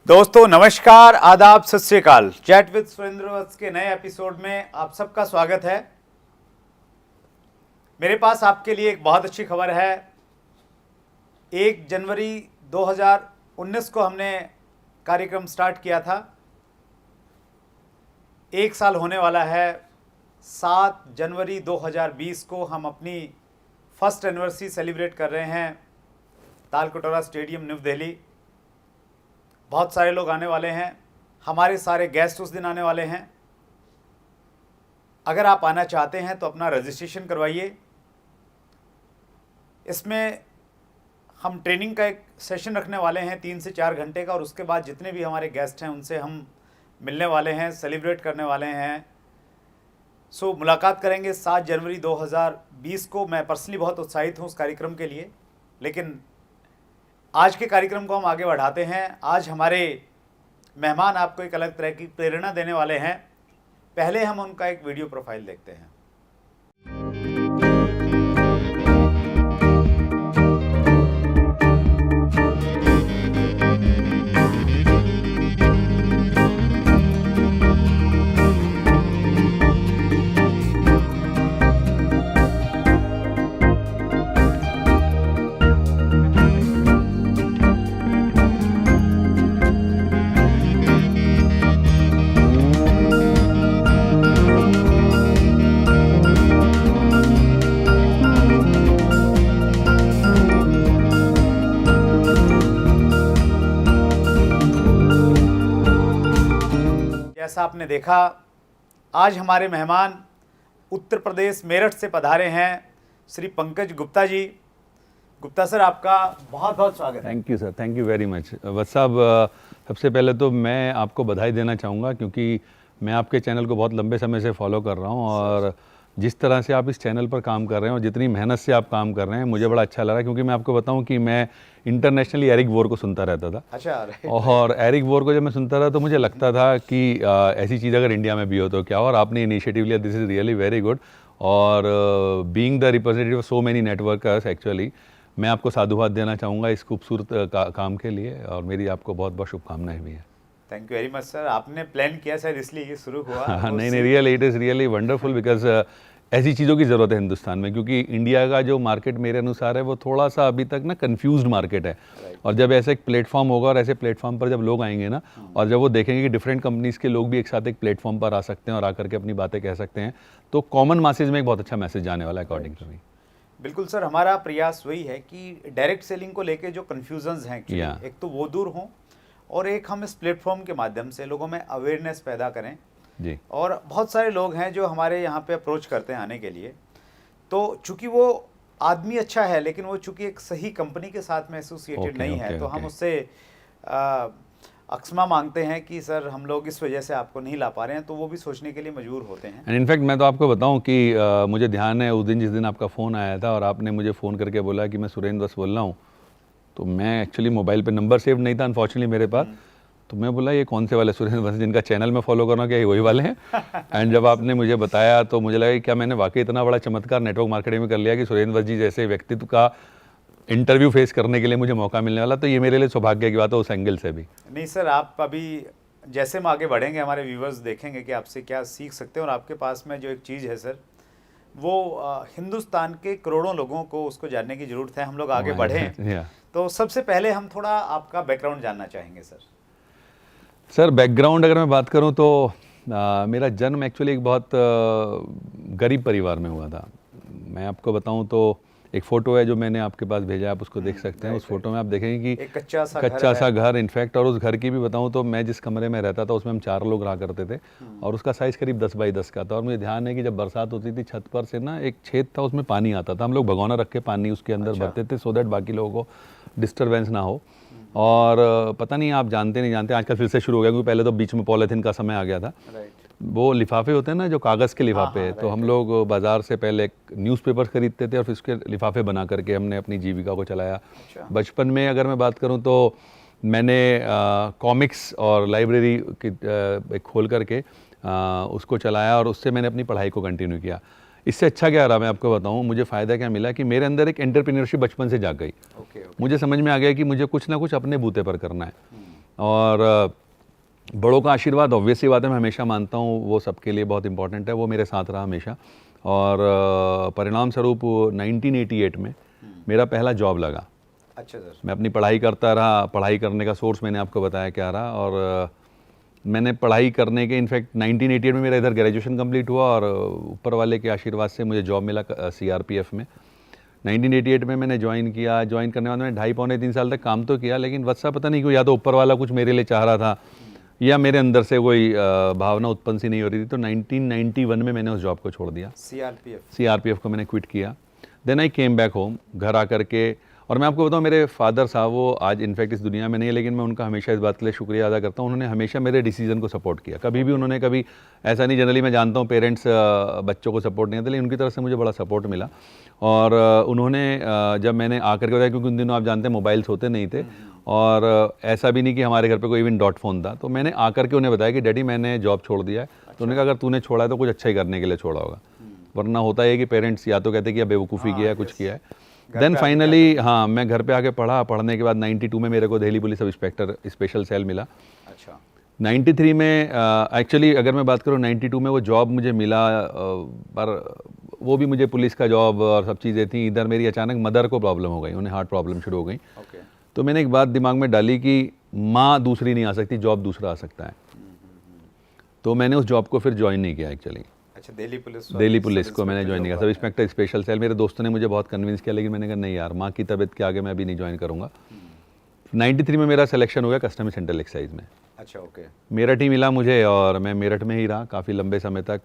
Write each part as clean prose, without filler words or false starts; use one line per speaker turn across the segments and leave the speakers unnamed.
दोस्तों नमस्कार, आदाब, सत श्री अकाल। चैट विद सुरेंद्र वत्स के नए एपिसोड में आप सबका स्वागत है। मेरे पास आपके लिए एक बहुत अच्छी खबर है। 1 जनवरी 2019 को हमने कार्यक्रम स्टार्ट किया था। 1 साल होने वाला है। 7 जनवरी 2020 को हम अपनी फर्स्ट एनिवर्सरी सेलिब्रेट कर रहे हैं तालकटोरा स्टेडियम, न्यू दिल्ली। बहुत सारे लोग आने वाले हैं, हमारे सारे गेस्ट उस दिन आने वाले हैं। अगर आप आना चाहते हैं तो अपना रजिस्ट्रेशन करवाइए। इसमें हम ट्रेनिंग का एक सेशन रखने वाले हैं 3 से 4 घंटे का, और उसके बाद जितने भी हमारे गेस्ट हैं उनसे हम मिलने वाले हैं, सेलिब्रेट करने वाले हैं। सो मुलाकात करेंगे 7 जनवरी 2020 को। मैं पर्सनली बहुत उत्साहित हूँ उस कार्यक्रम के लिए। लेकिन आज के कार्यक्रम को हम आगे बढ़ाते हैं। आज हमारे मेहमान आपको एक अलग तरह की प्रेरणा देने वाले हैं। पहले हम उनका एक वीडियो प्रोफाइल देखते हैं। जैसा आपने देखा, आज हमारे मेहमान उत्तर प्रदेश मेरठ से पधारे हैं श्री पंकज गुप्ता जी। गुप्ता सर, आपका बहुत बहुत स्वागत है।
Thank you sir, thank you very much. Vats साहब, सबसे पहले तो मैं आपको बधाई देना चाहूँगा, क्योंकि मैं आपके चैनल को बहुत लंबे समय से फॉलो कर रहा हूँ, और जिस तरह से आप इस चैनल पर काम कर रहे हैं और जितनी मेहनत से आप काम कर रहे हैं, मुझे बड़ा अच्छा लग रहा है। क्योंकि मैं आपको बताऊं कि मैं इंटरनेशनली एरिक वोर को सुनता रहता था।
अच्छा।
और एरिक वोर को जब मैं सुनता था तो मुझे लगता था कि ऐसी चीज़ अगर इंडिया में भी हो तो क्या हो। और आपने इनिशिएटिव लिया, this is really very good. और being the representative of so many networkers, actually मैं आपको साधुवाद देना चाहूँगा इस खूबसूरत काम के लिए, और मेरी आपको बहुत बहुत शुभकामनाएं भी हैं।
Thank you very much sir. आपने प्लान किया शायद, इसलिए ये शुरू हुआ।
नहीं, really it is really wonderful, because ऐसी चीज़ों की ज़रूरत है हिंदुस्तान में। क्योंकि इंडिया का जो मार्केट मेरे अनुसार है वो थोड़ा सा अभी तक ना कंफ्यूज्ड मार्केट है। और जब ऐसा एक प्लेटफॉर्म होगा, और ऐसे प्लेटफॉर्म पर जब लोग आएंगे ना, और जब वो देखेंगे कि डिफरेंट कंपनीज़ के लोग भी एक साथ एक प्लेटफॉर्म पर आ सकते हैं और आकर के अपनी बातें कह सकते हैं, तो कॉमन मासेज में एक बहुत अच्छा मैसेज जाने वाला है, अकॉर्डिंग टू मी।
बिल्कुल सर, हमारा प्रयास वही है कि डायरेक्ट सेलिंग को लेके जो कन्फ्यूजन्स हैं, एक तो वो दूर हों, और एक हम इस प्लेटफॉर्म के माध्यम से लोगों में अवेयरनेस पैदा करें
जी।
और बहुत सारे लोग हैं जो हमारे यहाँ पे अप्रोच करते हैं आने के लिए। तो चूंकि वो आदमी अच्छा है, लेकिन वो चूंकि एक सही कंपनी के साथ में एसोसिएटेड नहीं है, तो हम उससे अक्समा मांगते हैं कि सर हम लोग इस वजह से आपको नहीं ला पा रहे हैं, तो वो भी सोचने के लिए मजबूर होते हैं।
एंड इनफैक्ट मैं तो आपको बताऊं कि मुझे ध्यान है उस दिन जिस दिन आपका फ़ोन आया था और आपने मुझे फ़ोन करके बोला कि मैं सुरेंद्र वत्स बोल रहा हूँ, तो मैं एक्चुअली मोबाइल पे नंबर सेव नहीं था अनफॉर्चुनेटली मेरे पास। तो मैं बोला ये कौन से वाले सुरेंद्र वत्स जिनका चैनल में फॉलो करना, क्या ये वही वाले हैं? एंड जब आपने मुझे बताया तो मुझे लगा कि क्या मैंने वाकई इतना बड़ा चमत्कार नेटवर्क मार्केटिंग में कर लिया कि सुरेंद्र वत्स जी जैसे व्यक्तित्व का इंटरव्यू फेस करने के लिए मुझे मौका मिलने वाला। तो ये मेरे लिए सौभाग्य की बात है उस एंगल से भी।
नहीं सर, आप अभी जैसे हम आगे बढ़ेंगे, हमारे व्यूवर्स देखेंगे कि आपसे क्या सीख सकते हैं। और आपके पास में जो एक चीज़ है सर, वो हिंदुस्तान के करोड़ों लोगं को उसको जानने की ज़रूरत है। हम लोग आगे बढ़ें तो सबसे पहले हम थोड़ा आपका बैकग्राउंड जानना चाहेंगे सर।
सर बैकग्राउंड अगर मैं बात करूं तो मेरा जन्म एक्चुअली एक बहुत गरीब परिवार में हुआ था। मैं आपको बताऊं तो एक फ़ोटो है जो मैंने आपके पास भेजा, आप उसको देख सकते हैं। उस फोटो में आप देखेंगे कि
एक कच्चा
सा घर इनफैक्ट। और उस घर की भी बताऊं तो मैं जिस कमरे में रहता था उसमें हम 4 लोग रहा करते थे, और उसका साइज़ करीब 10 बाई 10 का था। और मुझे ध्यान है कि जब बरसात होती थी, छत पर से ना एक छेद था, उसमें पानी आता था। हम लोग भगोना रख के पानी उसके अंदर भरते थे, सो दैट बाकी लोगों को डिस्टर्बेंस ना हो। और पता नहीं आप जानते नहीं जानते, आजकल फिर से शुरू हो गया, क्योंकि पहले तो बीच में पॉलीथीन का समय आ गया था। वो लिफाफे होते हैं ना जो कागज़ के लिफाफे, तो हम लोग बाज़ार से पहले न्यूज़पेपर खरीदते थे और फिर उसके लिफाफे बना करके हमने अपनी जीविका को चलाया। बचपन में अगर मैं बात करूं तो मैंने कॉमिक्स और लाइब्रेरी की खोल करके उसको चलाया, और उससे मैंने अपनी पढ़ाई को कंटिन्यू किया। इससे अच्छा क्या रहा मैं आपको बताऊं, मुझे फ़ायदा क्या मिला कि मेरे अंदर एक एंटरप्रेन्योरशिप बचपन से जाग गई। मुझे समझ में आ गया कि मुझे कुछ ना कुछ अपने बूते पर करना है। और बड़ों का आशीर्वाद ऑब्वियसली बात है, मैं हमेशा मानता हूँ वो सबके लिए बहुत इंपॉर्टेंट है, वो मेरे साथ रहा हमेशा। और परिणाम स्वरूप 1988 में मेरा पहला जॉब लगा।
अच्छा सर।
मैं अपनी पढ़ाई करता रहा, पढ़ाई करने का सोर्स मैंने आपको बताया क्या रहा, और मैंने पढ़ाई करने के इनफैक्ट 1988 में मेरा इधर ग्रेजुएशन कंप्लीट हुआ और ऊपर वाले के आशीर्वाद से मुझे जॉब मिला CRPF में। 1988 में मैंने ज्वाइन किया। ज्वाइन करने के बाद मैंने 2.5-3 साल तक काम तो किया, लेकिन वत्सा पता नहीं क्यों, या तो ऊपर वाला कुछ मेरे लिए चाह रहा था या मेरे अंदर से कोई भावना उत्पन्न सी नहीं हो रही थी, तो 1991 में मैंने उस जॉब को छोड़ दिया। CRPF को मैंने क्विट किया। Then I came back home, घर आकर के। और मैं आपको बताऊं, मेरे फादर साहब वो आज इनफैक्ट इस दुनिया में नहीं है, लेकिन मैं उनका हमेशा इस बात के लिए शुक्रिया अदा करता हूं, उन्होंने हमेशा मेरे डिसीजन को सपोर्ट किया। कभी भी उन्होंने कभी ऐसा नहीं, जनरली मैं जानता हूं पेरेंट्स बच्चों को सपोर्ट नहीं करते, लेकिन उनकी तरफ से मुझे बड़ा सपोर्ट मिला। और उन्होंने जब मैंने आकर के बताया, क्योंकि उन दिनों आप जानते हैं मोबाइल्स होते नहीं थे, और ऐसा भी नहीं कि हमारे घर पे कोई इवन डॉट फ़ोन था, तो मैंने आकर के उन्हें बताया कि डैडी मैंने जॉब छोड़ दिया है। तो उन्होंने कहा अगर तूने छोड़ा है तो कुछ अच्छा ही करने के लिए छोड़ा होगा, वरना होता है कि पेरेंट्स या तो कहते कि अब बेवकूफ़ी किया है, कुछ किया है। देन फाइनली हाँ, मैं घर पे आके पढ़ा। पढ़ने के बाद 92 में मेरे को Delhi police sub inspector special cell मिला।
अच्छा।
93 में एक्चुअली अगर मैं बात करूँ 92 में वो जॉब मुझे मिला, पर वो भी मुझे पुलिस का जॉब और सब चीज़ें थी। इधर मेरी अचानक मदर को प्रॉब्लम हो गई, उन्हें हार्ट प्रॉब्लम शुरू हो गई। तो मैंने एक बात दिमाग में डाली कि माँ दूसरी नहीं आ सकती, जॉब दूसरा आ सकता है। तो मैंने उस जॉब को फिर ज्वाइन नहीं किया एक्चुअली।
अच्छा,
दिल्ली पुलिस को मैंने ज्वाइन नहीं किया, सब इंस्पेक्टर स्पेशल सेल। मेरे दोस्तों ने मुझे बहुत कन्विंस किया, लेकिन मैंने कहा नहीं यार, माँ की तबीयत के आगे मैं अभी नहीं ज्वाइन करूँगा। 93 में मेरा सिलेक्शन हो गया कस्टम सेंट्रल एक्साइज में।
अच्छा, ओके।
मेरठ ही मिला मुझे, और मैं मेरठ में ही रहा काफ़ी लंबे समय तक।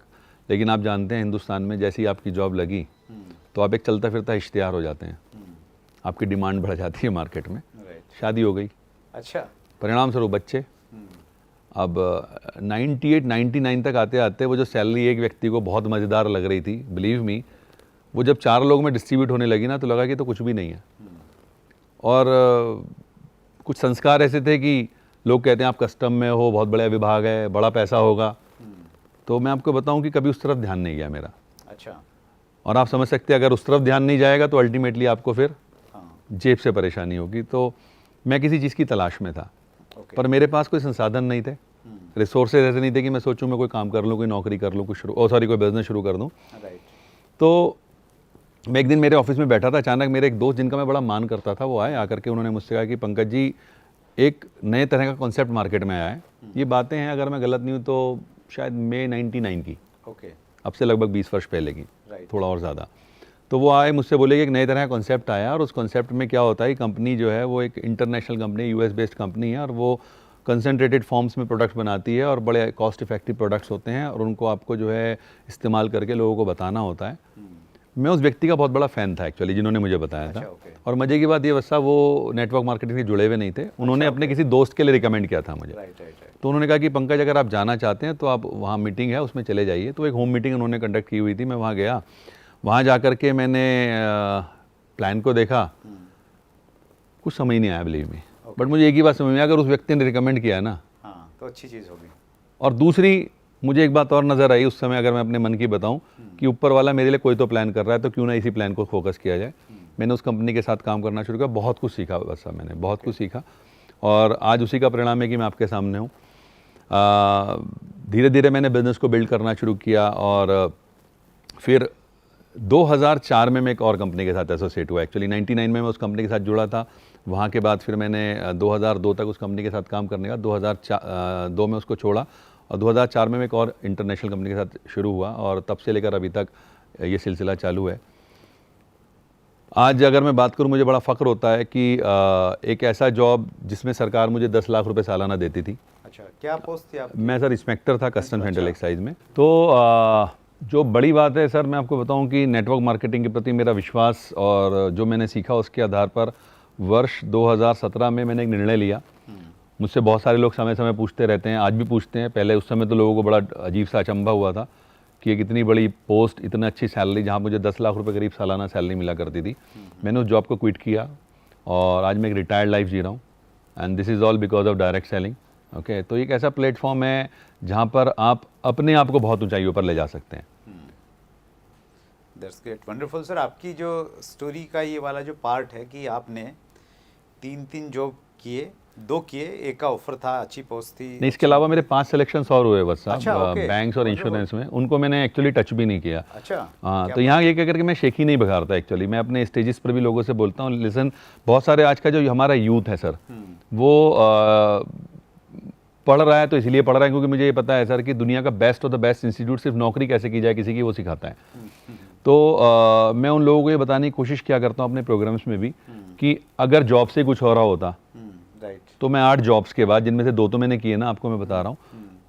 लेकिन आप जानते हैं हिंदुस्तान में जैसी आपकी जॉब लगी तो आप एक चलता फिरता इश्तिहार हो जाते हैं, आपकी डिमांड बढ़ जाती है मार्केट में। शादी हो गई।
अच्छा।
परिणाम स्वरूप बच्चे। अब 98-99 तक आते आते वो जो सैलरी एक व्यक्ति को बहुत मज़ेदार लग रही थी, बिलीव मी, वो जब 4 लोग में डिस्ट्रीब्यूट होने लगी ना, तो लगा कि तो कुछ भी नहीं है। और कुछ संस्कार ऐसे थे कि लोग कहते हैं आप कस्टम में हो, बहुत बड़ा विभाग है, बड़ा पैसा होगा, तो मैं आपको बताऊं कि कभी उस तरफ ध्यान नहीं गया मेरा।
अच्छा।
और आप समझ सकते हैं अगर उस तरफ ध्यान नहीं जाएगा तो अल्टीमेटली आपको फिर जेब से परेशानी होगी। तो मैं किसी चीज़ की तलाश में था, पर मेरे पास कोई संसाधन नहीं थे, रिसोर्सेज ऐसे नहीं थे कि मैं सोचूं मैं कोई काम कर लूं, कोई नौकरी कर लूं, कोई बिजनेस शुरू कर दूं। तो मैं एक दिन मेरे ऑफिस में बैठा था, अचानक मेरे एक दोस्त जिनका मैं बड़ा मान करता था वो आए। आकर के उन्होंने मुझसे कहा कि पंकज जी, एक नए तरह का कॉन्सेप्ट मार्केट में आया है। ये बातें हैं, अगर मैं गलत नहीं हूँ तो शायद मई 99 की, अब से लगभग 20 वर्ष पहले की, थोड़ा और ज़्यादा। तो वो आए मुझसे बोले कि एक नए तरह का कॉन्सेप्ट आया, और उस कॉन्सेप्ट में क्या होता है, कंपनी जो है वो एक international company, US based company है, और वो कंसनट्रेटेड फॉर्म्स में प्रोडक्ट्स बनाती है, और बड़े कॉस्ट इफेक्टिव प्रोडक्ट्स होते हैं, और उनको आपको जो है इस्तेमाल करके लोगों को बताना होता है। मैं उस व्यक्ति का बहुत बड़ा फ़ैन था एक्चुअली जिन्होंने मुझे बताया था। और मज़े की बात ये वैसा वो नेटवर्क मार्केटिंग से जुड़े हुए नहीं थे, उन्होंने अपने किसी दोस्त के लिए रिकमेंड किया था मुझे। तो उन्होंने कहा कि पंकज अगर आप जाना चाहते हैं तो आप वहाँ मीटिंग है उसमें चले जाइए। तो एक होम मीटिंग उन्होंने कंडक्ट की हुई थी, मैं वहाँ गया। वहाँ जा कर के मैंने प्लान को देखा, कुछ समझ नहीं आया बिलीव में, बट मुझे एक ही बात समझ में, अगर उस व्यक्ति ने रिकमेंड किया है ना,
तो अच्छी चीज़ होगी।
और दूसरी मुझे एक बात और नज़र आई उस समय, अगर मैं अपने मन की बताऊं, कि ऊपर वाला मेरे लिए कोई तो प्लान कर रहा है, तो क्यों ना इसी प्लान को फोकस किया जाए। मैंने उस कंपनी के साथ काम करना शुरू किया, बहुत कुछ सीखा, बस मैंने बहुत कुछ सीखा, और आज उसी का परिणाम है कि मैं आपके सामने हूँ। धीरे धीरे मैंने बिज़नेस को बिल्ड करना शुरू किया, और फिर 2004 में मैं एक और कंपनी के साथ एसोसिएट हुआ। एक्चुअली 99 में मैं उस कंपनी के साथ जुड़ा था। वहाँ के बाद फिर मैंने 2002 तक उस कंपनी के साथ काम करने का, 2002 में उसको छोड़ा, और 2004 में मैं एक और इंटरनेशनल कंपनी के साथ शुरू हुआ, और तब से लेकर अभी तक ये सिलसिला चालू है। आज अगर मैं बात करूं, मुझे बड़ा फ़ख्र होता है कि एक ऐसा जॉब जिसमें सरकार मुझे 10 लाख रुपए सालाना देती थी।
अच्छा, क्या पोस्ट थी आपकी?
मैं सर इंस्पेक्टर था कस्टम सेंट्रल एक्साइज में। तो जो बड़ी बात है सर, मैं आपको बताऊं कि नेटवर्क मार्केटिंग के प्रति मेरा विश्वास और जो मैंने सीखा उसके आधार पर वर्ष 2017 में मैंने एक निर्णय लिया। मुझसे बहुत सारे लोग समय समय पूछते रहते हैं, आज भी पूछते हैं। पहले उस समय तो लोगों को बड़ा अजीब सा अचंभा हुआ था कि एक इतनी बड़ी पोस्ट, इतनी अच्छी सैलरी, जहाँ मुझे 10 लाख रुपए करीब सालाना सैलरी मिला करती थी। मैंने उस जॉब को क्विट किया, और आज मैं एक रिटायर्ड लाइफ जी रहा हूँ, and this is all because of direct selling. Okay, तो एक ऐसा प्लेटफॉर्म है जहाँ पर आप अपने आप को बहुत ऊंचाइयों पर ले जा सकते हैं।
That's great, wonderful sir. आपकी जो स्टोरी का ये वाला जो पार्ट है कि आपने 3 जॉब किए 2 किए, एक का ऑफर था, अच्छी पोस्ट थी।
नहीं, इसके अलावा मेरे 5 सिलेक्शंस और हुए बस
अच्छा,
साहब,
ओके।
बैंक्स और इंश्योरेंस में, उनको मैंने एक्चुअली टच भी नहीं किया।
अच्छा,
हाँ,
क्या
तो यहाँ ये कह करके मैं शेख ही नहीं बघारता एक्चुअली। मैं अपने स्टेजेस पर भी लोगों से बोलता हूँ, लिसन, बहुत सारे आज का जो हमारा यूथ है सर, वो पढ़ रहा है तो इसलिए पढ़ रहा है क्योंकि मुझे ये पता है सर कि दुनिया का best of the best institute सिर्फ नौकरी कैसे की जाए किसी की, वो सिखाता है। तो मैं उन लोगों को ये बताने की कोशिश किया करता हूँ अपने प्रोग्राम्स में भी कि अगर जॉब से कुछ हो रहा होता
राइट,
तो मैं 8 जॉब्स के बाद, जिनमें से 2 तो मैंने किए ना, आपको मैं बता रहा हूँ,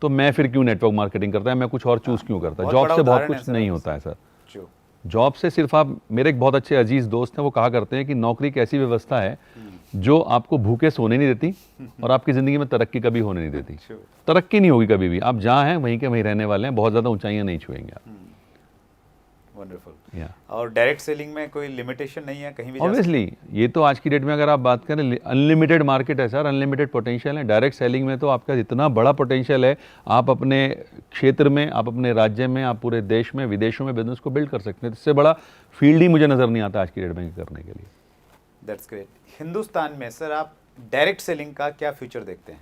तो मैं फिर क्यों नेटवर्क मार्केटिंग करता है, मैं कुछ और चूज़ क्यों करता?
बहुत
जॉब
बड़ा
से बहुत
उदाहरण है
कुछ
सर
नहीं
आपके
होता है सर।
जो
जॉब से सिर्फ आप, मेरे एक बहुत अच्छे अजीज दोस्त हैं, वो कहा करते हैं कि नौकरी एक ऐसी व्यवस्था है जो आपको भूखे सोने नहीं देती और आपकी ज़िंदगी में तरक्की कभी होने नहीं देती। तरक्की नहीं होगी कभी भी, आप जहाँ हैं वहीं के वहीं रहने वाले हैं, बहुत ज़्यादा ऊंचाइयाँ नहीं छुएंगे आप।
वंडरफुल।
या
और डायरेक्ट सेलिंग में कोई लिमिटेशन नहीं है, कहीं भी जा
ऑब्वियसली, ये तो आज की डेट में अगर आप बात करें, अनलिमिटेड मार्केट है सर, अनलिमिटेड पोटेंशियल है। डायरेक्ट सेलिंग में तो आपका इतना बड़ा पोटेंशियल है, आप अपने क्षेत्र में, आप अपने राज्य में, आप पूरे देश में, विदेशों में बिजनेस को बिल्ड कर सकते हैं। इससे बड़ा फील्ड ही मुझे नज़र नहीं आता आज की डेट में करने के लिए।
That's great. हिंदुस्तान में सर आप डायरेक्ट सेलिंग का क्या फ्यूचर देखते हैं?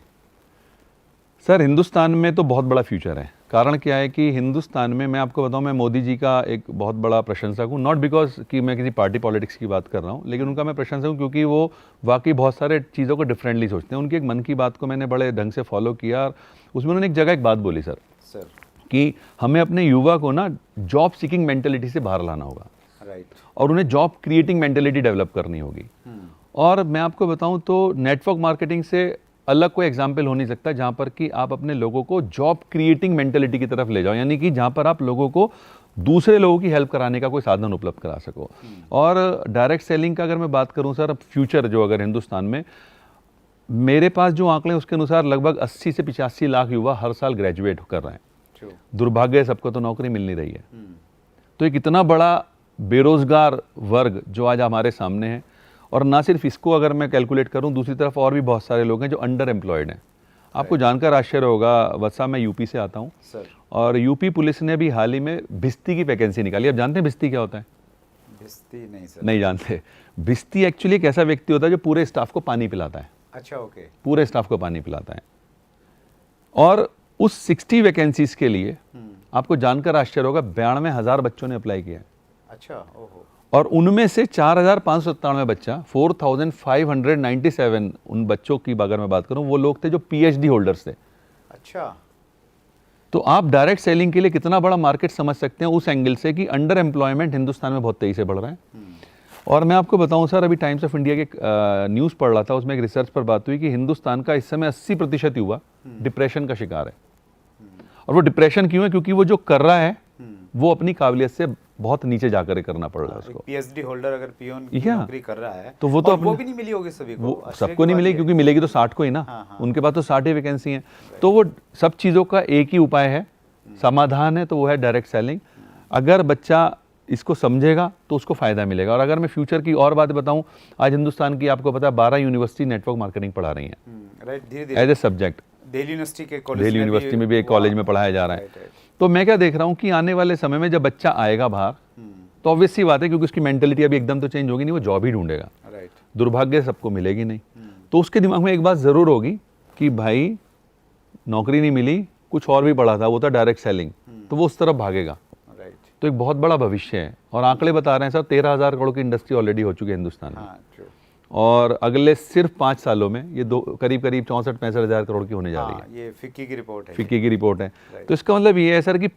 सर हिंदुस्तान में तो बहुत बड़ा फ्यूचर है। कारण क्या है कि हिंदुस्तान में, मैं आपको बताऊं, मैं मोदी जी का एक बहुत बड़ा प्रशंसक हूं, नॉट बिकॉज कि मैं किसी पार्टी पॉलिटिक्स की बात कर रहा हूं, लेकिन उनका मैं प्रशंसक हूं क्योंकि वो वाकई बहुत सारे चीज़ों को डिफरेंटली सोचते हैं। उनकी एक मन की बात को मैंने बड़े ढंग से फॉलो किया और उसमें उन्होंने एक जगह एक बात बोली सर कि हमें अपने युवा को ना जॉब सीकिंग मेंटेलिटी से बाहर लाना होगा,
राइट,
और उन्हें जॉब क्रिएटिंग मेंटेलिटी डेवलप करनी होगी। और मैं आपको बताऊं तो नेटवर्क मार्केटिंग से अलग कोई एग्जाम्पल हो नहीं सकता जहां पर कि आप अपने लोगों को जॉब क्रिएटिंग मेंटेलिटी की तरफ ले जाओ, यानी कि जहां पर आप लोगों को दूसरे लोगों की हेल्प कराने का कोई साधन उपलब्ध करा सको। और डायरेक्ट सेलिंग का अगर मैं बात करूं सर, फ्यूचर जो अगर हिंदुस्तान में, मेरे पास जो आंकड़े उसके अनुसार लगभग 80 से 85 लाख युवा हर साल ग्रेजुएट कर रहे हैं। दुर्भाग्य सबको तो नौकरी मिल नहीं रही है। तो एक इतना बड़ा बेरोजगार वर्ग जो आज हमारे सामने है, और ना सिर्फ इसको अगर मैं कैलकुलेट करूं, दूसरी तरफ और भी बहुत सारे लोग हैं जो अंडर एम्प्लॉयड हैं। आपको जानकर आश्चर्य होगा वत्सा, मैं यूपी से आता हूं
सर,
और यूपी पुलिस ने भी हाल ही में भिस्ती की वैकेंसी निकाली। आप जानते हैं भिस्ती क्या होता है?
भिस्ती नहीं सर।
नहीं जानते। भिस्ती एक्चुअली एक ऐसा व्यक्ति होता है जो पूरे स्टाफ को पानी पिलाता है।
अच्छा, ओके।
पूरे स्टाफ को पानी पिलाता है। और उस 60 वैकेंसीज के लिए आपको जानकर आश्चर्य होगा 92,000 बच्चों ने अप्लाई किया है।
अच्छा, ओहो।
और उनमें से 4,597 बच्चा, 4,597 उन बच्चों की अगर मैं बात करूं, वो लोग थे जो पीएचडी होल्डर्स थे।
अच्छा,
तो आप डायरेक्ट सेलिंग के लिए कितना बड़ा मार्केट समझ सकते हैं उस एंगल से कि अंडर एम्प्लॉयमेंट हिंदुस्तान में बहुत तेजी से बढ़ रहा है। और मैं आपको बताऊं सर, अभी टाइम्स ऑफ इंडिया के न्यूज़ पढ़ रहा था, उसमें एक रिसर्च पर बात हुई कि हिंदुस्तान का इस समय 80% युवा डिप्रेशन का शिकार है। और वो डिप्रेशन क्यों है? क्योंकि वो जो कर रहा है वो अपनी काबिलियत से बहुत नीचे जाकर करना पड़ रहा है उसको।
पीएचडी होल्डर अगर पियोन की
या
नौकरी कर रहा है
तो वो तो
वो भी नहीं मिली होगी सभी को।
वो
आश्चर्य
सबको
की
नहीं
बात
मिलेगी
ये है।
क्योंकि मिलेगी तो 60 को ही ना।
हाँ, हाँ।
उनके पास तो 60 ही वैकेंसी हैं। तो वो सब चीज़ों का एक ही उपाय है, समाधान है, तो वो है डायरेक्ट सेलिंग। अगर बच्चा इसको समझेगा तो उसको फायदा मिलेगा। और अगर मैं फ्यूचर की और बात बताऊं, आज हिंदुस्तान की आपको पता है 12 यूनिवर्सिटी नेटवर्क मार्केटिंग पढ़ा रही हैं
राइट, धीरे-धीरे
as a subject.
Delhi university के कॉलेज
दिल्ली यूनिवर्सिटी में भी एक कॉलेज में पढ़ाया जा रहा है।
Right, right.
तो मैं क्या देख रहा हूँ कि आने वाले समय में जब बच्चा आएगा बाहर, तो ऑब्वियस सी बात है क्योंकि उसकी मेंटेलिटी अभी एकदम तो चेंज होगी नहीं, वो जॉब ही ढूंढेगा।
राइट,
दुर्भाग्य सबको मिलेगी नहीं। तो उसके दिमाग में एक बात ज़रूर होगी कि भाई नौकरी नहीं मिली, कुछ और भी पढ़ा था, वो था डायरेक्ट सेलिंग, तो वो उस तरफ भागेगा।
राइट,
तो एक बहुत बड़ा भविष्य है। और आंकड़े बता रहे हैं सर, 13,000 करोड़ की इंडस्ट्री ऑलरेडी हो चुकी है हिंदुस्तान में।
हाँ, ट्रू।
और अगले सिर्फ 5 सालों में ये करीब 64-65 हज़ार करोड़ की होने जा रही है।
हाँ, ये फिक्की की रिपोर्ट है।
फिक्की की रिपोर्ट है। तो इसका मतलब ये है सर कि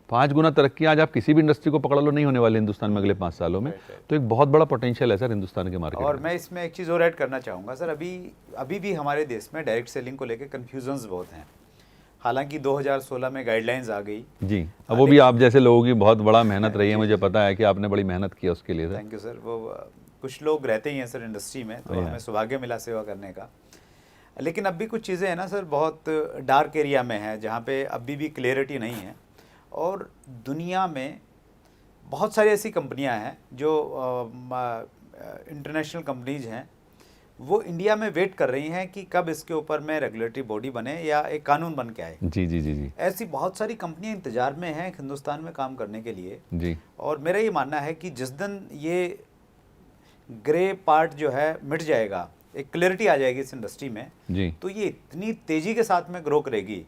5 गुना तरक्की आज आप किसी भी इंडस्ट्री को पकड़ लो नहीं होने वाली हिंदुस्तान में अगले 5 सालों में। तो एक बहुत बड़ा पोटेंशियल है सर हिंदुस्तान के मार्केट
और
में।
मैं इसमें एक चीज़ और ऐड करना चाहूँगा सर, अभी भी हमारे देश में डायरेक्ट सेलिंग को लेकर कन्फ्यूजन्स बहुत हैं। हालांकि 2016 में गाइडलाइंस आ गई
जी, अब वो भी आप जैसे लोगों की बहुत बड़ा मेहनत रही है, मुझे पता है कि आपने बड़ी मेहनत की है उसके लिए।
Thank you sir. वो कुछ लोग रहते ही हैं सर इंडस्ट्री में, तो हमें सौभाग्य मिला सेवा करने का। लेकिन अब भी कुछ चीज़ें हैं ना सर, बहुत डार्क एरिया में है जहाँ पे अभी भी क्लियरिटी नहीं है। और दुनिया में बहुत सारी ऐसी कंपनियां हैं जो इंटरनेशनल कंपनीज हैं, वो इंडिया में वेट कर रही हैं कि कब इसके ऊपर में रेगुलेटरी बॉडी बने या एक कानून बन के आए।
जी जी जी जी,
ऐसी बहुत सारी कंपनियां इंतजार में हैं हिंदुस्तान में काम करने के लिए
जी।
और मेरा ये मानना है कि जिस दिन ये ग्रे पार्ट जो है मिट जाएगा एक क्लैरिटी आ जाएगी इस इंडस्ट्री में,
जी
तो ये इतनी तेजी के साथ में ग्रो करेगी,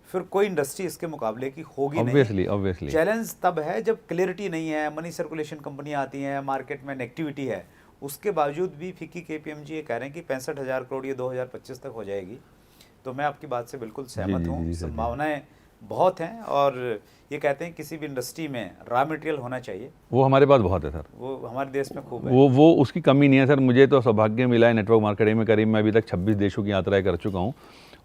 फिर कोई इंडस्ट्री इसके मुकाबले की होगी नहीं।
ऑब्वियसली
चैलेंज तब है जब क्लैरिटी नहीं है, मनी सर्कुलेशन कंपनियां आती हैं, मार्केट में नेगेटिविटी है, उसके बावजूद भी फिक्की KPMG ये कह रहे हैं कि 65,000 करोड़ ये 2025 तक हो जाएगी। तो मैं आपकी बात से बिल्कुल सहमत
जी,
हूँ,
जी, सर, जी।
संभावनाएं बहुत हैं, और ये कहते हैं किसी भी इंडस्ट्री में रॉ मटेरियल होना चाहिए,
वो हमारे पास बहुत है सर,
वो हमारे देश में खूब है।
वो उसकी कमी नहीं है सर। मुझे तो सौभाग्य मिला है नेटवर्क मार्केटिंग में, करीब मैं अभी तक 26 देशों की यात्राएं कर चुका हूँ,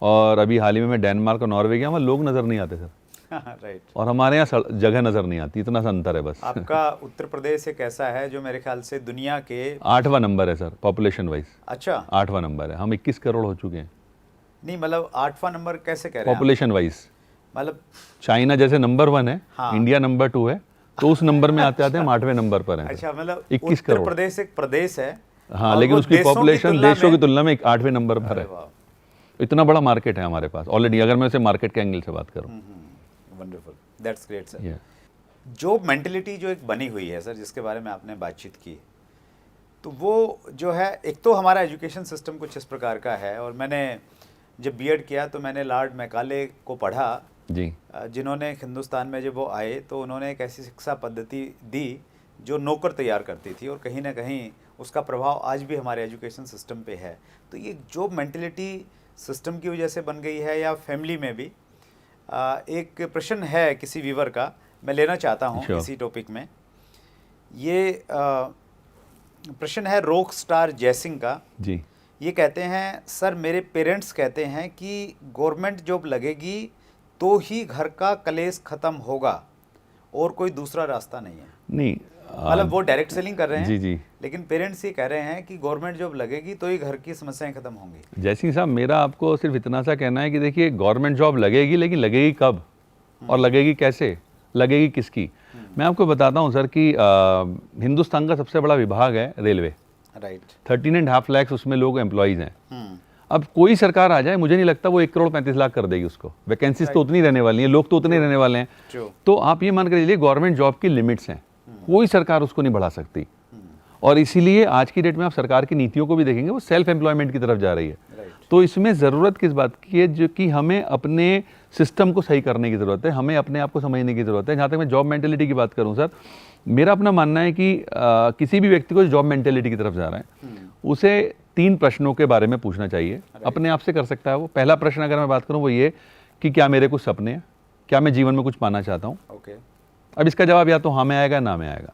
और अभी हाल ही में मैं डेनमार्क और नॉर्वे गया, वहाँ लोग नज़र नहीं आते सर,
राइट।
और हमारे यहाँ जगह नज़र नहीं आती, इतना सा अंतर है बस।
आपका उत्तर प्रदेश एक ऐसा है जो मेरे ख्याल से दुनिया के
8वां नंबर है सर पॉपुलेशन वाइज,
अच्छा
8वां नंबर है, हम 21 करोड़ हो चुके हैं
नहीं, मतलब 8वां नंबर कैसे कह रहे हैं आप?
Population wise.
मतलब
चाइना जैसे नंबर 1 है,
हाँ।
इंडिया नंबर 2 है, तो उस नंबर में आते आते हम 8वें नंबर पर हैं।
अच्छा, मतलब
21
उत्तर
करोड़।
प्रदेश एक प्रदेश है,
हाँ,
और
लेकिन
वो
उसकी
देशों की
पॉपुलेशन
तुलना
देशों की
में-
तुलना में 8वें नंबर पर
अरे
है।
वाह,
इतना बड़ा मार्केट है हमारे पास ऑलरेडी, अगर मैं उसे मार्केट के एंगल से बात करूँ।
Wonderful, that's great sir.
Yeah.
Job mentality जो एक बनी हुई है सर, जिसके बारे में आपने बातचीत की, तो वो जो है, एक तो हमारा एजुकेशन सिस्टम कुछ इस प्रकार का है, और मैंने जब बीएड किया तो मैंने लॉर्ड मैकाले को पढ़ा,
जी
जिन्होंने हिंदुस्तान में जब वो आए तो उन्होंने एक ऐसी शिक्षा पद्धति दी जो नौकर तैयार करती थी, और कहीं ना कहीं उसका प्रभाव आज भी हमारे एजुकेशन सिस्टम पे है। तो ये जॉब मेंटेलिटी सिस्टम की वजह से बन गई है, या फैमिली में भी? एक प्रश्न है किसी व्यूवर का, मैं लेना चाहता हूँ
Sure.
इसी टॉपिक में। ये प्रश्न है रॉक स्टार जयसिंह का।
जी
ये कहते हैं, सर मेरे पेरेंट्स कहते हैं कि गवर्नमेंट जॉब लगेगी तो ही घर का कलेश खत्म होगा, और कोई दूसरा रास्ता नहीं है।
नहीं,
मतलब वो डायरेक्ट सेलिंग कर रहे हैं,
जी जी
लेकिन पेरेंट्स ये कह रहे हैं कि गवर्नमेंट जॉब लगेगी तो ही घर की समस्याएं खत्म होंगी।
जयसिंह साहब, मेरा आपको सिर्फ इतना सा कहना है कि देखिए, गवर्नमेंट जॉब लगेगी, लेकिन लगेगी कब और लगेगी कैसे, लगेगी किसकी? मैं आपको बताता हूँ सर कि हिंदुस्तान का सबसे बड़ा विभाग है रेलवे,
राइट।
13.5 लाख उसमें लोग एम्प्लॉयज़ हैं। अब कोई सरकार आ जाए, मुझे नहीं लगता वो 1 करोड़ 35 लाख कर देगी उसको। वैकेंसीज तो उतनी रहने वाली हैं, लोग तो उतने रहने वाले हैं।
True.
तो आप ये मान कर चलिए, गवर्नमेंट जॉब की लिमिट्स हैं, कोई सरकार उसको नहीं बढ़ा सकती। और इसीलिए आज की डेट में आप सरकार की नीतियों को भी देखेंगे, वो सेल्फ एम्प्लॉयमेंट की तरफ जा रही है।
Right.
तो इसमें ज़रूरत किस बात की है, जो कि हमें अपने सिस्टम को सही करने की ज़रूरत है, हमें अपने आप को समझने की ज़रूरत है। जहाँ तक मैं जॉब मेंटेलिटी की बात करूँ सर, मेरा अपना मानना है कि किसी भी व्यक्ति को जॉब मेंटेलिटी की तरफ जा रहा है, उसे 3 प्रश्नों के बारे में पूछना चाहिए। अपने आप से कर सकता है वो। पहला प्रश्न अगर मैं बात करूँ वो ये कि क्या मेरे कुछ सपने हैं, क्या मैं जीवन में कुछ पाना चाहता हूँ।
ओके।
अब इसका जवाब या तो हाँ में आएगा, ना में आएगा।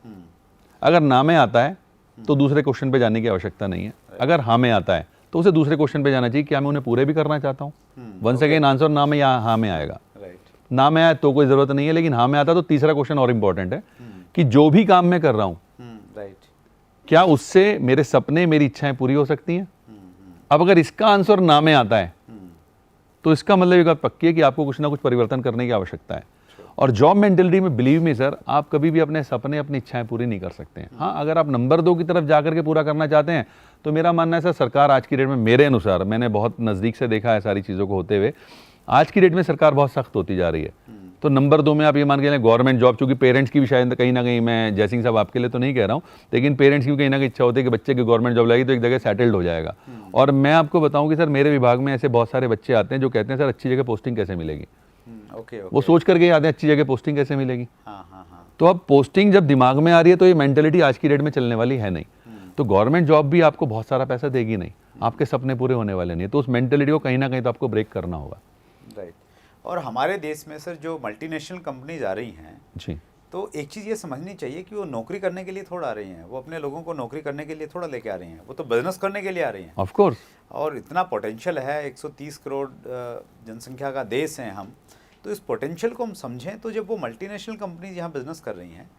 अगर ना में आता है तो दूसरे क्वेश्चन पे जाने की आवश्यकता नहीं है। अगर हाँ में आता है तो उसे दूसरे क्वेश्चन पे जाना चाहिए, क्या मैं उन्हें पूरे भी करना चाहता हूँ। वंस अगेन आंसर ना में या हाँ में आएगा।
राइट।
ना में आए तो कोई ज़रूरत नहीं है, लेकिन हाँ में आता तो तीसरा क्वेश्चन और इम्पॉर्टेंट है कि जो भी काम मैं कर रहा हूँ,
राइट।
क्या उससे मेरे सपने, मेरी इच्छाएं पूरी हो सकती हैं। अब अगर इसका आंसर ना में आता है तो इसका मतलब ये बात पक्की है कि आपको कुछ ना कुछ परिवर्तन करने की आवश्यकता है। और जॉब मेंटेलिटी में बिलीव मी सर, आप कभी भी अपने सपने, अपनी इच्छाएं पूरी नहीं कर सकते हैं। हाँ, अगर आप नंबर 2 की तरफ जाकर के पूरा करना चाहते हैं तो मेरा मानना है सर, सरकार आज की डेट में, मेरे अनुसार, मैंने बहुत नज़दीक से देखा है सारी चीज़ों को होते हुए, आज की डेट में सरकार बहुत सख्त होती जा रही है। तो नंबर 2 में आप ये मान के चलें गवर्नमेंट जॉब, चूँकि पेरेंट्स की भी शायद कहीं ना कहीं, मैं जयसिंह साहब आपके लिए तो नहीं कह रहा हूँ, लेकिन पेरेंट्स की भी कहीं ना कहीं इच्छा होती है कि बच्चे की गवर्नमेंट जॉब लगेगी तो एक जगह सेटल्ड हो जाएगा। और मैं आपको बताऊँ कि सर, मेरे विभाग में ऐसे बहुत सारे बच्चे आते हैं जो कहते हैं सर अच्छी जगह पोस्टिंग कैसे मिलेगी।
ओके।
वो सोच करके आते हैं अच्छी जगह पोस्टिंग कैसे मिलेगी।
हाँ हाँ हाँ।
तो अब पोस्टिंग जब दिमाग में आ रही है तो ये मेंटेलिटी आज की डेट में चलने वाली है नहीं। तो गवर्नमेंट जॉब भी आपको बहुत सारा पैसा देगी नहीं, आपके सपने पूरे होने वाले नहीं है। तो उस मेंटेलिटी को कहीं ना कहीं तो आपको ब्रेक करना होगा।
राइट। और हमारे देश में सर जो मल्टीनेशनल कंपनीज आ रही हैं,
जी,
तो एक चीज़ ये समझनी चाहिए कि वो नौकरी करने के लिए थोड़ा आ रही हैं, वो अपने लोगों को नौकरी करने के लिए थोड़ा लेके आ रही हैं, वो तो बिजनेस करने के लिए आ रही हैं।
Of course.
और इतना पोटेंशियल है, 130 करोड़ जनसंख्या का देश हैं हम, तो इस पोटेंशियल को हम समझें। तो जब वो मल्टीनेशनल कंपनीज यहाँ बिजनेस कर रही हैं,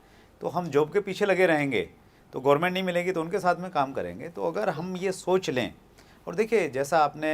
तो हम जॉब के पीछे लगे रहेंगे तो गवर्नमेंट नहीं मिलेगी तो उनके साथ में काम करेंगे। तो अगर हम ये सोच लें, और देखिए जैसा आपने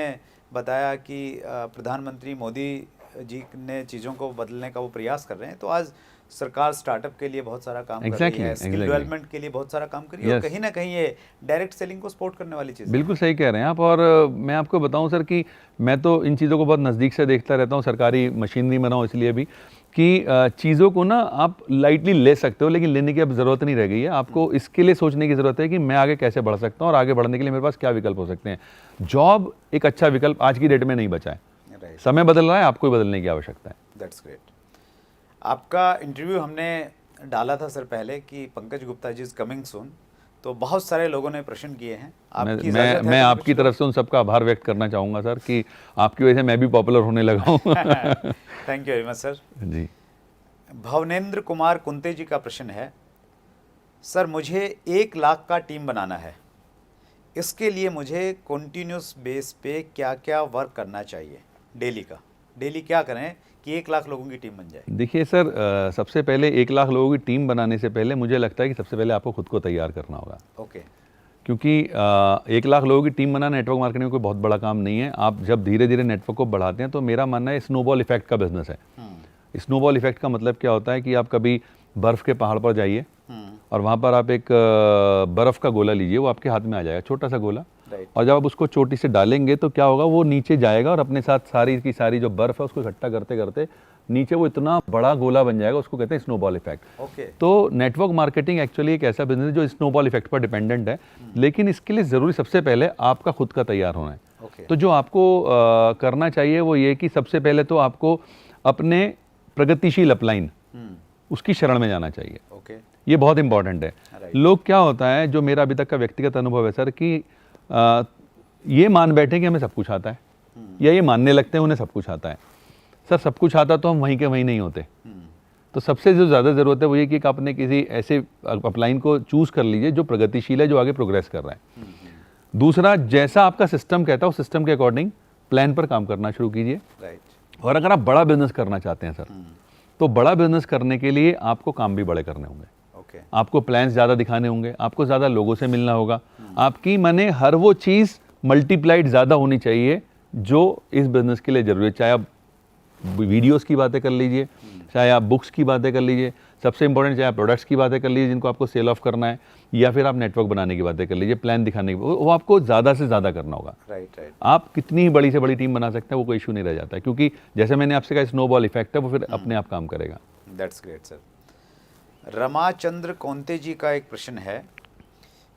बताया कि प्रधानमंत्री मोदी जी ने चीज़ों को बदलने का वो प्रयास कर रहे हैं, तो आज सरकार स्टार्टअप के लिए बहुत सारा काम कर रही
Exactly,
है, स्किल
exactly.
डेवलपमेंट के लिए बहुत सारा काम कर रही है, और
Yes.
कहीं ना कहीं ये डायरेक्ट सेलिंग को सपोर्ट करने वाली चीज़ है।
बिल्कुल सही कह रहे हैं आप। और मैं आपको बताऊं सर कि मैं तो इन चीज़ों को बहुत नज़दीक से देखता रहता हूं, सरकारी मशीनरी में रहा हूं इसलिए भी, कि चीज़ों को ना आप लाइटली ले सकते हो, लेकिन लेने की अब ज़रूरत नहीं रह गई है। आपको इसके लिए सोचने की ज़रूरत है कि मैं आगे कैसे बढ़ सकता हूं, और आगे बढ़ने के लिए मेरे पास क्या विकल्प हो सकते हैं। जॉब एक अच्छा विकल्प आज की डेट में नहीं बचा है।
राइट,
समय बदल रहा है, आपको भी बदलने की आवश्यकता है।
That's great. आपका इंटरव्यू हमने डाला था सर पहले कि पंकज गुप्ता जी इज कमिंग सून, तो बहुत सारे लोगों ने प्रश्न किए हैं। आपकी इजाज़त है
मैं
तो
आपकी
कुछ
तरफ से उन सबका आभार व्यक्त करना चाहूँगा सर कि आपकी वजह से मैं भी पॉपुलर होने लगा हूँ।
Thank you very much sir.
जी,
भवनेंद्र कुमार कुंते जी का प्रश्न है, सर मुझे 1 लाख का टीम बनाना है, इसके लिए मुझे कॉन्टिन्यूस बेस पे क्या क्या वर्क करना चाहिए? डेली क्या करें कि 1 लाख लोगों की टीम बन जाए?
देखिए सर, सबसे पहले 1 लाख लोगों की टीम बनाने से पहले मुझे लगता है कि सबसे पहले आपको खुद को तैयार करना होगा।
ओके,
क्योंकि 1 लाख लोगों की टीम बनाना नेटवर्क मार्केटिंग में कोई बहुत बड़ा काम नहीं है। आप जब धीरे धीरे नेटवर्क को बढ़ाते हैं तो मेरा मानना है स्नोबॉल इफेक्ट का बिजनेस है। स्नोबॉल इफेक्ट का मतलब क्या होता है कि आप कभी बर्फ़ के पहाड़ पर जाइए और वहाँ पर आप एक बर्फ़ का गोला लीजिए, वो आपके हाथ में आ जाएगा, छोटा सा गोला।
राइट,
और जब आप उसको चोटी से डालेंगे तो क्या होगा, वो नीचे जाएगा और अपने साथ सारी की सारी जो बर्फ़ है उसको इकट्ठा करते करते नीचे वो इतना बड़ा गोला बन जाएगा, उसको कहते हैं स्नोबॉल इफेक्ट।
ओके,
तो नेटवर्क मार्केटिंग एक्चुअली एक ऐसा बिजनेस है जो स्नोबॉल इफेक्ट पर डिपेंडेंट है, लेकिन इसके लिए ज़रूरी सबसे पहले आपका खुद का तैयार होना है।
ओके,
तो जो आपको करना चाहिए वो ये कि सबसे पहले तो आपको अपने प्रगतिशील अपलाइन उसकी शरण में जाना चाहिए।
ओके,
ये बहुत इंपॉर्टेंट है।
Right.
लोग क्या होता है, जो मेरा अभी तक का व्यक्तिगत अनुभव है सर, कि ये मान बैठे कि हमें सब कुछ आता है, या ये मानने लगते हैं उन्हें सब कुछ आता है। सर सब कुछ आता तो हम वहीं के वहीं नहीं होते। तो सबसे जो ज़्यादा ज़रूरत है वो ये कि आपने किसी ऐसे अपलाइन को चूज़ कर लीजिए जो प्रगतिशील है, जो आगे प्रोग्रेस कर रहा है। दूसरा, जैसा आपका सिस्टम कहता है उस सिस्टम के अकॉर्डिंग प्लान पर काम करना शुरू कीजिए।
राइट,
और अगर आप बड़ा बिजनेस करना चाहते हैं सर, तो बड़ा बिजनेस करने के लिए आपको काम भी बड़े करने होंगे।
ओके,
आपको प्लान्स ज़्यादा दिखाने होंगे, आपको ज़्यादा लोगों से मिलना होगा। आपकी माने हर वो चीज़ मल्टीप्लाइड ज़्यादा होनी चाहिए जो इस बिज़नेस के लिए ज़रूरी है। चाहे आप वीडियोस की बातें कर लीजिए, चाहे आप बुक्स की बातें कर लीजिए, सबसे इंपॉर्टेंट चाहे आप प्रोडक्ट्स की बातें कर लीजिए जिनको आपको सेल ऑफ करना है, या फिर आप नेटवर्क बनाने की बातें कर लीजिए, प्लान दिखाने की, वो आपको ज़्यादा से ज़्यादा करना होगा।
राइट, राइट,
आप कितनी ही बड़ी से बड़ी टीम बना सकते हैं, वो कोई इशू नहीं रह जाता है, क्योंकि जैसे मैंने आपसे कहा स्नोबॉल इफेक्ट है, वो फिर अपने आप काम करेगा।
That's great sir. Ramachandra Konte ji का एक प्रश्न है,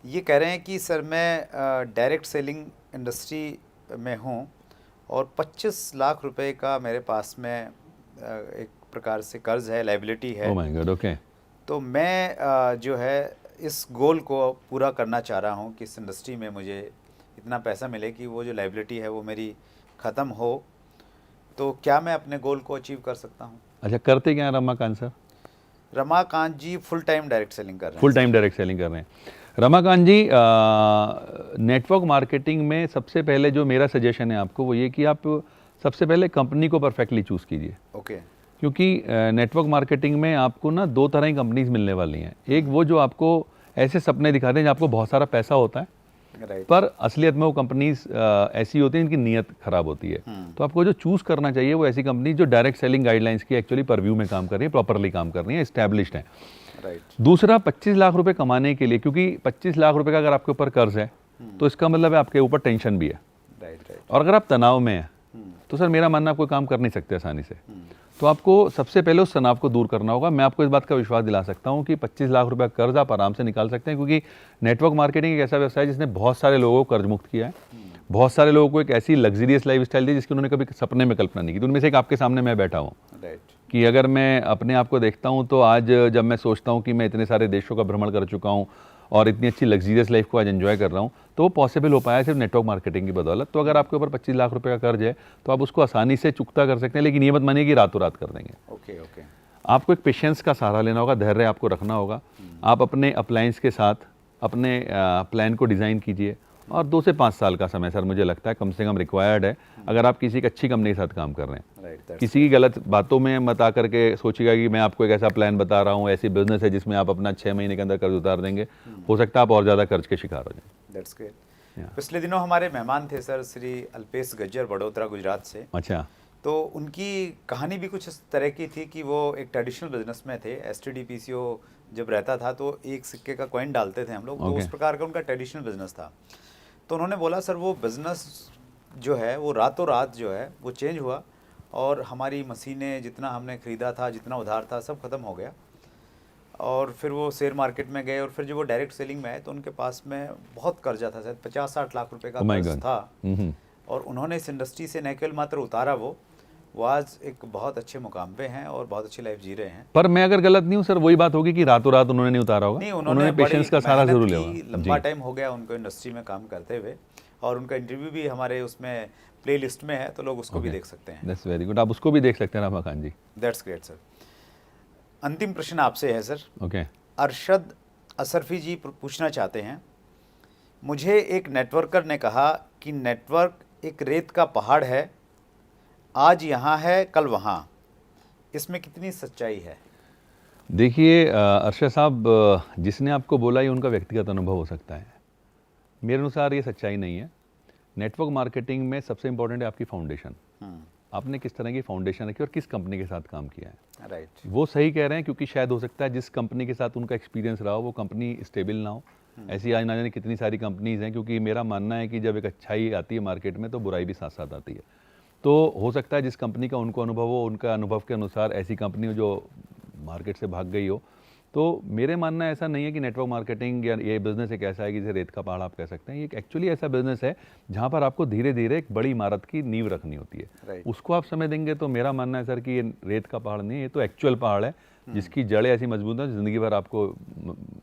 ये कह रहे हैं कि सर मैं डायरेक्ट सेलिंग इंडस्ट्री में हूँ और 25 लाख रुपए का मेरे पास में एक प्रकार से कर्ज है, लाइबिलिटी है।
Oh my God, okay.
तो मैं जो है इस गोल को पूरा करना चाह रहा हूँ कि इस इंडस्ट्री में मुझे इतना पैसा मिले कि वो जो लाइबिलिटी है वो मेरी ख़त्म हो, तो क्या मैं अपने गोल को अचीव कर सकता हूँ?
अच्छा, करते क्या हैं रमाकांत सर?
रमाकांत जी फुल टाइम डायरेक्ट सेलिंग कर रहे हैं।
फुल टाइम डायरेक्ट सेलिंग कर रहे हैं। रमाकांत जी, नेटवर्क मार्केटिंग में सबसे पहले जो मेरा सजेशन है आपको वो ये कि आप सबसे पहले कंपनी को परफेक्टली चूज़ कीजिए।
ओके,
क्योंकि नेटवर्क मार्केटिंग में आपको ना दो तरह की कंपनीज मिलने वाली हैं। एक वो जो आपको ऐसे सपने दिखाते हैं जहाँ आपको बहुत सारा पैसा होता है,
राइट,
पर असलियत में वो कंपनीज ऐसी होती हैं इनकी नीयत खराब होती है। तो आपको जो चूज़ करना चाहिए वो ऐसी कंपनी जो डायरेक्ट सेलिंग गाइडलाइंस की एक्चुअली परव्यू में काम कर रही है, प्रॉपरली काम कर रही है, एस्टैब्लिश्ड है।
राइट,
दूसरा, 25 लाख रुपए कमाने के लिए, क्योंकि 25 लाख रुपए का अगर आपके ऊपर कर्ज है तो इसका मतलब है आपके ऊपर टेंशन भी है,
राइट, राइट,
और अगर आप तनाव में हैं तो सर मेरा मानना आप कोई काम कर नहीं सकते आसानी से। तो आपको सबसे पहले उस तनाव को दूर करना होगा। मैं आपको इस बात का विश्वास दिला सकता हूं कि 25 लाख रुपए का कर्ज आप आराम से निकाल सकते हैं, क्योंकि नेटवर्क मार्केटिंग एक ऐसा व्यवसाय है जिसने बहुत सारे लोगों को कर्ज मुक्त किया है, बहुत सारे लोगों को एक ऐसी लग्जरियस लाइफ स्टाइल दी जिसकी उन्होंने कभी सपने में कल्पना नहीं की। तो उनमें से एक आपके सामने मैं बैठा हूँ
राइट,
कि अगर मैं अपने आप को देखता हूँ तो आज जब मैं सोचता हूँ कि मैं इतने सारे देशों का भ्रमण कर चुका हूँ और इतनी अच्छी लग्जरियस लाइफ को आज एंजॉय कर रहा हूँ, तो वो पॉसिबल हो पाया सिर्फ नेटवर्क मार्केटिंग की बदौलत। तो अगर आपके ऊपर 25 लाख रुपए का कर्ज है तो आप उसको आसानी से चुकता कर सकते हैं, लेकिन ये मत मानिए कि रातों रात कर देंगे।
ओके, ओके,
आपको एक पेशेंस का सहारा लेना होगा, धैर्य आपको रखना होगा। आप अपने अप्लायंस के साथ अपने प्लान को डिज़ाइन कीजिए, और 2 से 5 साल का समय सर मुझे लगता है कम से कम रिक्वायर्ड है अगर आप किसी एक अच्छी कंपनी के साथ काम कर रहे हैं।
राइट,
किसी की गलत बातों में मत आकर के सोचिएगा कि मैं आपको एक ऐसा प्लान बता रहा हूँ, ऐसी बिजनेस है जिसमें आप अपना 6 महीने के अंदर कर्ज उतार देंगे, हो सकता है आप और ज़्यादा कर्ज के शिकार हो जाएं।
That's great. पिछले दिनों हमारे मेहमान थे सर श्री अल्पेश गज्जर, बड़ोदरा गुजरात से।
अच्छा,
तो उनकी कहानी भी कुछ इस तरह की थी कि वो एक ट्रेडिशनल बिजनेस में थे। एसटीडी पीसीओ जब रहता था तो एक सिक्के का कॉइन डालते थे हम लोग, तो
Okay.
उस प्रकार का उनका ट्रेडिशनल बिजनेस था। तो उन्होंने बोला सर वो बिज़नेस जो है वो रातों रात जो है वो चेंज हुआ, और हमारी मशीनें जितना हमने ख़रीदा था, जितना उधार था, सब ख़त्म हो गया। और फिर वो शेयर मार्केट में गए, और फिर जब वो डायरेक्ट सेलिंग में आए तो उनके पास में बहुत कर्जा था, शायद 50-60 लाख रुपए का
Oh my
कर्ज
God.
था। और उन्होंने इस इंडस्ट्री से न केवल मात्र उतारा, वो आज एक बहुत अच्छे मुकाम पे हैं और बहुत अच्छी लाइफ जी रहे हैं।
पर मैं अगर गलत नहीं हूँ सर, वही बात होगी कि रातों रात उन्होंने नहीं उतारा होगा।
नहीं, उन्होंने
पेशेंस का सारा जरूर लिया
की,
होगा।
लंबा टाइम हो गया उनको इंडस्ट्री में काम करते हुए, और उनका इंटरव्यू भी हमारे उसमें प्ले लिस्ट में है, तो लोग उसको भी देख सकते हैं।
दैट्स वेरी गुड, आप उसको भी देख सकते हैं Rama Khan ji.
That's great sir. अंतिम प्रश्न आपसे है सर।
ओके।
अरशद असरफी जी पूछना चाहते हैं, मुझे एक नेटवर्कर ने कहा कि नेटवर्क एक रेत का पहाड़ है, आज यहाँ है कल वहाँ, इसमें कितनी सच्चाई है?
देखिए अरशद साहब, जिसने आपको बोला ये उनका व्यक्तिगत अनुभव हो सकता है, मेरे अनुसार ये सच्चाई नहीं है। नेटवर्क मार्केटिंग में सबसे इंपॉर्टेंट है आपकी फाउंडेशन। आपने किस तरह की फाउंडेशन रखी और किस कंपनी के साथ काम किया है।
राइट।
वो सही कह रहे हैं, क्योंकि शायद हो सकता है जिस कंपनी के साथ उनका एक्सपीरियंस रहा हो वो कंपनी स्टेबल ना हो। ऐसी आज ना जाने कितनी सारी कंपनीज हैं, क्योंकि मेरा मानना है कि जब एक अच्छाई आती है मार्केट में तो बुराई भी साथ साथ आती है। तो हो सकता है जिस कंपनी का उनको अनुभव हो, उनका अनुभव के अनुसार ऐसी कंपनी हो जो मार्केट से भाग गई हो। तो मेरे मानना ऐसा नहीं है कि नेटवर्क मार्केटिंग या ये बिज़नेस एक ऐसा है कि जैसे रेत का पहाड़ आप कह सकते हैं। ये एक्चुअली ऐसा बिज़नेस है जहाँ पर आपको धीरे धीरे एक बड़ी इमारत की नींव रखनी होती है।
Right.
उसको आप समय देंगे तो मेरा मानना है सर कि ये रेत का पहाड़ नहीं है, ये तो एक्चुअल पहाड़ है जिसकी जड़ें ऐसी मजबूत हैं ज़िंदगी भर आपको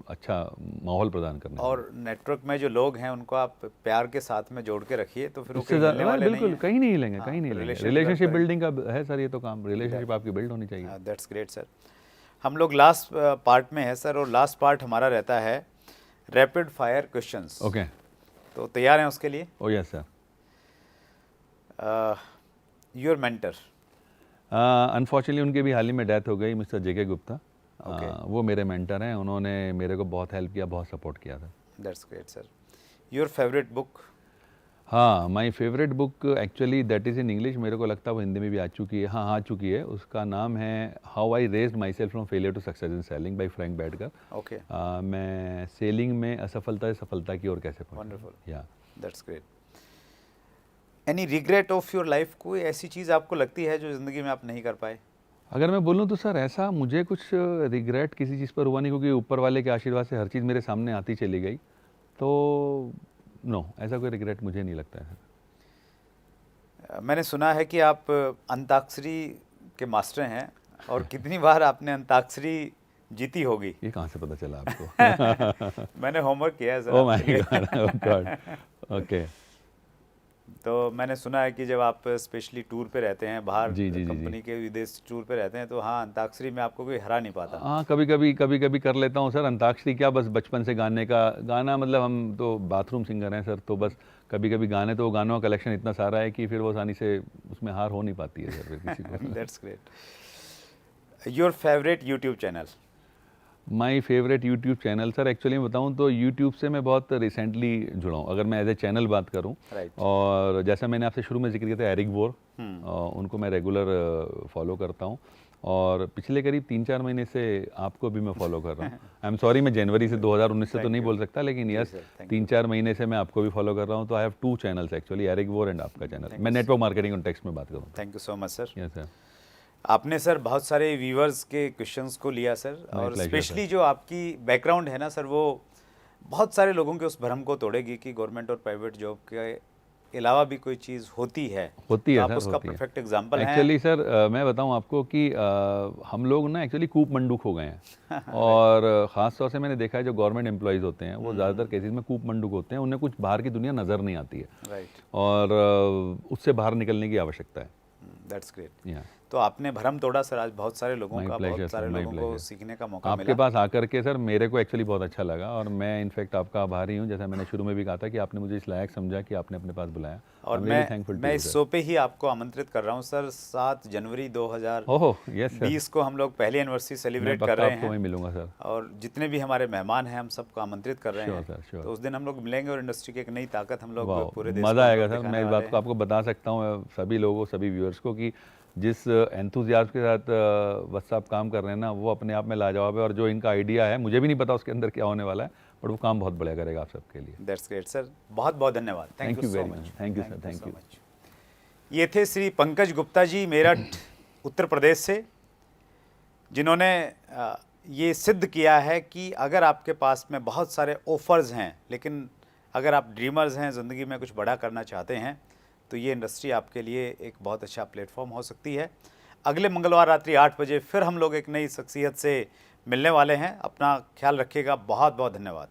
अच्छा माहौल प्रदान करना।
और नेटवर्क में जो लोग हैं उनको आप प्यार के साथ में जोड़ के रखिए, तो फिर वो
इससे
कहीं मिलने वाले
बिल्कुल
नहीं
कहीं नहीं लेंगे,
हाँ,
कहीं नहीं लेंगे।
relationship
रिलेशनशिप
करते हैं।
बिल्डिंग का है सर ये तो काम, रिलेशनशिप आपकी बिल्ड होनी चाहिए।
That's great sir. हम लोग लास्ट पार्ट में है सर, और लास्ट पार्ट हमारा रहता है रैपिड फायर क्वेश्चंस।
ओके।
तो तैयार हैं उसके लिए?
ओ yes sir.
Your mentor?
Unfortunately उनकी भी हाल ही में डेथ हो गई, मिस्टर जेके गुप्ता।
Okay.
वो मेरे मेंटर हैं, उन्होंने मेरे को बहुत हेल्प किया, बहुत सपोर्ट किया था।
That's great sir. Your favourite book?
हाँ, my favourite book actually that is in English, मेरे को लगता है वो हिंदी में भी आ चुकी है। हाँ आ चुकी है। उसका नाम है how I raised myself from failure to success in selling by Frank Bettger.
Okay.
मैं सेलिंग में असफलता से सफलता की ओर कैसे पहुंचा।
वंडरफुल।
या
that's great. Any regret of your life? कोई ऐसी चीज़ आपको लगती है जो ज़िंदगी में आप नहीं कर पाए?
अगर मैं बोलूँ तो सर ऐसा मुझे कुछ रिग्रेट किसी चीज़ पर हुआ नहीं, क्योंकि ऊपर वाले के आशीर्वाद से हर चीज़ मेरे सामने आती चली गई। तो नो, ऐसा कोई रिग्रेट मुझे नहीं लगता है सर।
मैंने सुना है कि आप अंताक्षरी के मास्टर हैं, और कितनी बार आपने अंताक्षरी जीती होगी?
ये कहाँ से पता चला आपको?
मैंने होमवर्क किया है sir.
Oh my God, okay.
तो मैंने सुना है कि जब आप स्पेशली टूर पे रहते हैं बाहर,
जी, जी, जी,
कंपनी के विदेश टूर पे रहते हैं, तो हाँ अंताक्षरी में आपको कोई हरा नहीं पाता।
हाँ, कभी कभी कर लेता हूँ सर। अंताक्षरी क्या, बस बचपन से गाना मतलब हम तो बाथरूम सिंगर हैं सर, तो बस कभी कभी गाने, तो गानों का कलेक्शन इतना सारा है कि फिर वो आसानी से उसमें हार हो नहीं पाती है सर किसी को।
That's great. Your favourite YouTube channel?
My favourite YouTube channel sir, actually मैं बताऊँ तो यूट्यूब से मैं बहुत रिसेंटली जुड़ा हूँ, अगर मैं एज ए चैनल बात करूँ।
Right.
और जैसा मैंने आपसे शुरू में जिक्र किया था एरिक वोर, उनको मैं रेगुलर फॉलो करता हूँ, और पिछले करीब 3-4 महीने से आपको भी मैं फॉलो कर रहा हूँ। आई एम सॉरी, मैं जनवरी से 2019 से तो नहीं बोल सकता, लेकिन यस 3-4 महीने से मैं आपको भी फॉलो कर रहा हूँ। तो I have 2 channels actually, Eric Worre and आपका चैनल। मैं नेटवर्क मार्केटिंग कॉन्टेक्स्ट में बात करूँ।
Thank you so much sir.
Yes sir.
आपने सर बहुत सारे व्यूवर्स के क्वेश्चंस को लिया सर, और स्पेशली जो आपकी बैकग्राउंड है ना सर, वो बहुत सारे लोगों के उस भ्रम को तोड़ेगी कि गवर्नमेंट और प्राइवेट जॉब के अलावा भी कोई चीज़ होती है।
होती है
आप
सर,
उसका परफेक्ट एग्जांपल हैं।
एक्चुअली सर मैं बताऊं आपको कि हम लोग ना एक्चुअली कूप मंडूक हो गए हैं। और ख़ास तौर से मैंने देखा है जो गवर्नमेंट एम्प्लॉयज़ होते हैं वो ज़्यादातर केसेस में कूप मंडूक होते हैं, उन्हें कुछ बाहर की दुनिया नज़र नहीं आती है।
राइट।
और उससे बाहर निकलने की आवश्यकता है।
That's great. तो आपने भरम तोड़ा सर, आज बहुत सारे लोगों
My
का,
pleasure,
बहुत सारे
sir, my
लोगों को
pleasure.
सीखने का मौका
आपके
मिला।
पास आकर के सर मेरे को एक्चुअली बहुत अच्छा लगा, और मैं इनफैक्ट आपका आभारी हूँ। जैसा मैंने शुरू में भी कहा था कि आपने मुझे इस लायक समझा कि आपने अपने पास बुलाया,
और
I'm really thankful to
मैं
you,
इस
sir.
शो पे ही आपको आमंत्रित कर रहा हूँ सर। 7 जनवरी
ओह यस सर,
2020 को हम लोग पहली एनिवर्सरी
मैं
सेलिब्रेट कर
पक्का
रहे
आपको वहीं
हैं,
मिलूंगा सर।
और जितने भी हमारे मेहमान हैं हम सबको आमंत्रित कर रहे
Sure,
हैं।
sir, sure.
तो उस दिन हम लोग मिलेंगे और इंडस्ट्री की एक नई ताकत हम लोग
वाह,
पूरे देश
मज़ा
को हम
आएगा
लोग
सर।
दिखाने
मैं इस
वाले
बात को
हैं।
आपको बता सकता हूँ सभी लोगों, सभी व्यूअर्स को, कि जिस एंथुजियाज्म के साथ बस आप काम कर रहे हैं ना, वो अपने आप में लाजवाब है। और जो इनका आइडिया है, मुझे भी नहीं पता उसके अंदर क्या होने वाला है, बट वो काम बहुत बढ़िया करेगा आप सबके लिए।
दैट्स ग्रेट सर, बहुत बहुत धन्यवाद। Thank
Thank
you
you
so
very
much.
much. Thank you, sir. Thank
so
you.
Much. ये थे श्री पंकज गुप्ता जी मेरठ उत्तर प्रदेश से, जिन्होंने ये सिद्ध किया है कि अगर आपके पास में बहुत सारे ऑफर्स हैं, लेकिन अगर आप ड्रीमर्स हैं, ज़िंदगी में कुछ बड़ा करना चाहते हैं, तो ये इंडस्ट्री आपके लिए एक बहुत अच्छा प्लेटफॉर्म हो सकती है। अगले मंगलवार रात्रि 8 बजे फिर हम लोग एक नई शख्सियत से मिलने वाले हैं। अपना ख्याल रखिएगा। बहुत बहुत धन्यवाद।